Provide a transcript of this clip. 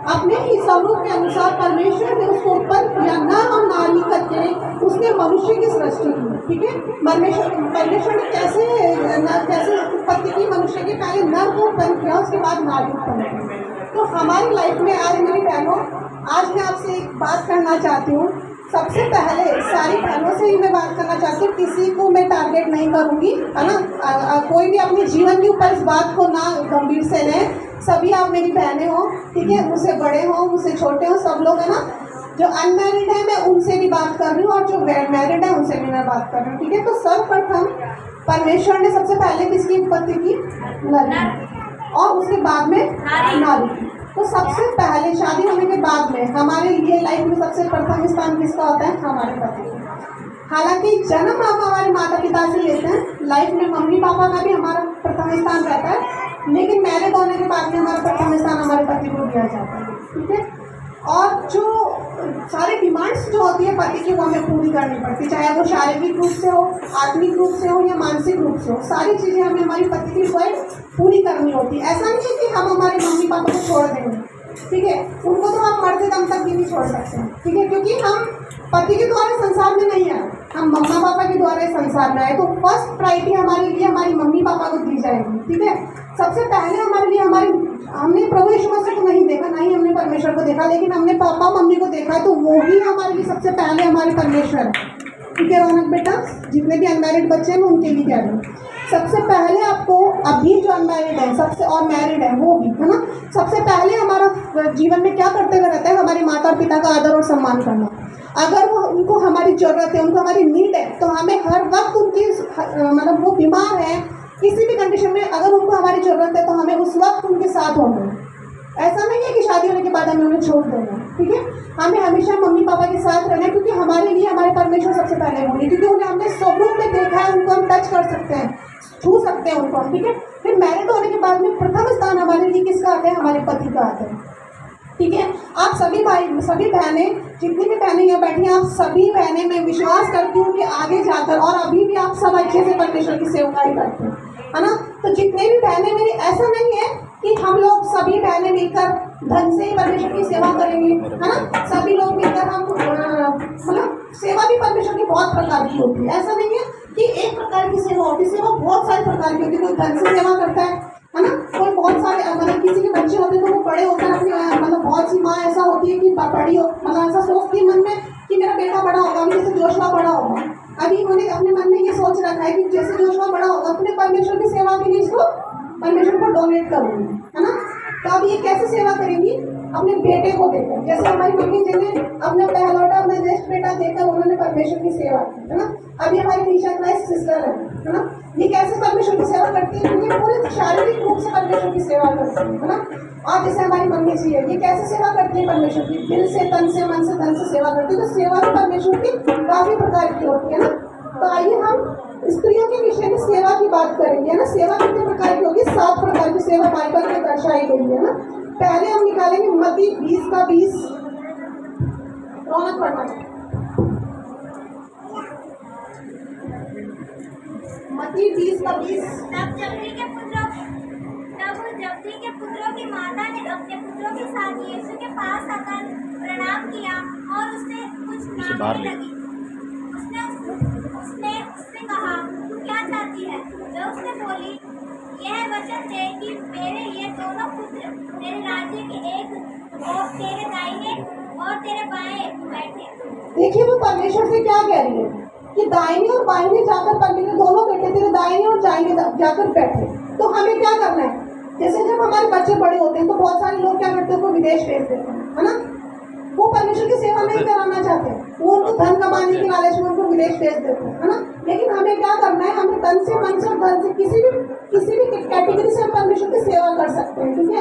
अपने ही स्वरूप के अनुसार परमेश्वर ने उसको उत्पन्न किया, नर और नारी करके उसने मनुष्य की सृष्टि की। ठीक है, परमेश्वर ने कैसे उत्पत्ति की मनुष्य की? पहले नर को उत्पन्न किया, उसके बाद नारी उत्पन्न की। तो हमारी लाइफ में आज मेरी बहनों, आज मैं आपसे एक बात करना चाहती हूँ। सबसे पहले सारी बहनों से ही मैं बात करना चाहती हूँ, किसी को मैं टारगेट नहीं करूँगी, है ना। कोई भी अपने जीवन के ऊपर इस बात को ना गंभीर से लें। सभी आप मेरी बहनें हो, ठीक है, मुझसे बड़े हो मुझसे छोटे हो, सब लोग है ना। जो अनमैरिड है मैं उनसे भी बात कर रही हूँ और जो मैरिड है उनसे भी मैं बात कर रही हूँ। ठीक है, तो सर्वप्रथम परमेश्वर ने सबसे पहले किसकी उत्पत्ति की? नर, और उसके बाद में नारी। तो सबसे पहले शादी होने के बाद में हमारे लिए लाइफ में सबसे प्रथम स्थान किसका होता है? हमारे पति। हालांकि जन्म हम हमारे माता पिता से लेते हैं, लाइफ में मम्मी पापा का भी हमारा प्रथम स्थान रहता है, लेकिन मैरिज होने के बाद में हमारा प्रथम स्थान हमारे पति को दिया जाता है। ठीक है, और जो सारी डिमांड्स जो होती है पति की वो हमें पूरी करनी पड़ती है, चाहे वो शारीरिक रूप से हो, आत्मिक रूप से हो या मानसिक रूप से हो। सारी चीज़ें हमें हमारी पति की रिक्वायर्ड पूरी करनी होती है। ऐसा नहीं है कि हम हमारे मम्मी पापा को छोड़ देंगे, ठीक है, उनको तो हम मरते दम तक भी नहीं छोड़ सकते हैं। ठीक है, क्योंकि हम पति के द्वारा संसार में नहीं आए, हम मम्मा पापा के द्वारा संसार में आए। तो फर्स्ट प्रायोरिटी हमारे लिए हमारी मम्मी पापा को दी जाएगी। ठीक है, सबसे पहले हमारे लिए हमने प्रभु यीशु मसीह को नहीं देखा, ना ही हमने परमेश्वर को देखा, लेकिन हमने पापा मम्मी को देखा है, तो वो ही हमारे लिए सबसे पहले हमारे परमेश्वर है। ठीक है रौनक बेटा, जितने भी अनमैरिड बच्चे हैं मैं उनके लिए कह रही हूँ। सबसे पहले आपको, अभी जो अनमैरिड है सबसे, और मैरिड है वो भी, है ना, सबसे पहले हमारा जीवन में क्या करते हुए रहता है? हमारे माता और पिता का आदर और सम्मान करना। अगर वो उनको हमारी ज़रूरत है, उनको हमारी नीड है, तो हमें हर वक्त उनकी मतलब वो बीमार है किसी भी कंडीशन में, अगर उनको हमारी ज़रूरत है तो हमें उस वक्त उनके साथ होना है। ऐसा नहीं है कि शादी होने के बाद हमें उन्हें छोड़ देना। ठीक है, हमें हमेशा मम्मी पापा के साथ रहना है, क्योंकि हमारे लिए हमारे परमेश्वर सबसे पहले होंगे, क्योंकि उन्हें हमने स्वरूप में देखा है, उनको हम टच कर सकते हैं, छू सकते हैं उनको। ठीक है, फिर मैरिड होने के बाद में प्रथम स्थान हमारे लिए किसका आता है? हमारे पति का आता है। ठीक है, आप सभी भाई, सभी बहनें, जितनी भी बहनें यहाँ बैठी हैं, आप सभी बहनें, मैं विश्वास करती हूँ कि आगे जाकर, और अभी भी आप सब अच्छे से परमेश्वर की सेवकाई करते हैं, है ना। तो जितने भी बहनें मेरी, ऐसा नहीं है कि हम लोग सभी बहनें मिलकर ढंग से ही परमेश्वर की सेवा करेंगे, है ना। सभी लोग मिलकर हम मतलब सेवा भी परमेश्वर की बहुत प्रकार की होती है। ऐसा नहीं है कि एक प्रकार की सेवा होती है, सेवा बहुत सारे प्रकार की होती है। कोई ढंग से सेवा करता है ना, कोई बहुत सारे, मतलब किसी के बच्चे होते हैं तो वो बड़े होकर अपनी, मतलब बहुत सी माँ ऐसा होती है कि बड़ी हो, मतलब ऐसा सोचती है मन में कि मेरा बेटा बड़ा होगा, अभी जैसे जोशुआ बड़ा होगा, अभी उन्होंने अपने मन में ये सोच रखा है कि जैसे जोशुआ बड़ा होगा अपने परमेश्वर की सेवा के लिए इसको परमेश्वर को डोनेट करूँगी, है ना। तो अब ये कैसे सेवा करेंगी? अपने बेटे को देकर, जैसे हमारी मम्मी जी ने अपने पहलौटा, अपना ज्येष्ठ बेटा देकर उन्होंने परमेश्वर की सेवा की, है ना। अभी हमारी टीचर क्लास सिस्टर है ना, ये कैसे परमेश्वर की सेवा करती है? ये पूरे शारीरिक रूप से परमेश्वर की सेवा करती है ना। और जैसे हमारी मम्मी जी है, ये कैसे सेवा करती है परमेश्वर की? दिल से, तन से, मन से, धन से सेवा करती है। तो सेवा भी परमेश्वर की काफी प्रकार की होती है ना। तो आइए हम स्त्रियों के विषय में सेवा की बात करेंगे, है ना। सेवा कितने प्रकार की होगी? 7 प्रकार की सेवा बाइबल में दर्शाई गई है ना। पहले हम निकालेंगे मत्ती 20 का 20। रौनक पढ़ना है मत्ती 20 का 20। तब जब्दी के पुत्रों की माता ने अपने पुत्रों के साथ यीशु के पास आकर प्रणाम किया और उससे कुछ मांगने लगी। उसने कहा, तू क्या चाहती है? जो उसने बोली, यह वचन दे कि मेरे ये दोनों पुत्र तेरे राज्य के एक और तेरे दाहिने और तेरे बाएं बैठे। देखिए वो परमेश्वर से क्या कह रही है कि दाहिने और बाएं जाकर परमेश्वर दोनों बेटे तेरे दाहिने और दाहिने जाकर बैठे। तो हमें क्या करना है? जैसे जब हमारे बच्चे बड़े होते हैं तो बहुत सारे लोग क्या करते हैं, वो विदेश भेज देते हैं, है ना। वो परमेश्वर की सेवा नहीं कराना चाहते, वो उनको धन कमाने के लालच में उनको विदेश भेज देते हैं, है ना। लेकिन हमें क्या करना है? हमें तन से, मन से और धन से, किसी भी कैटेगरी से हम परमेश्वर की सेवा कर सकते हैं। ठीक है।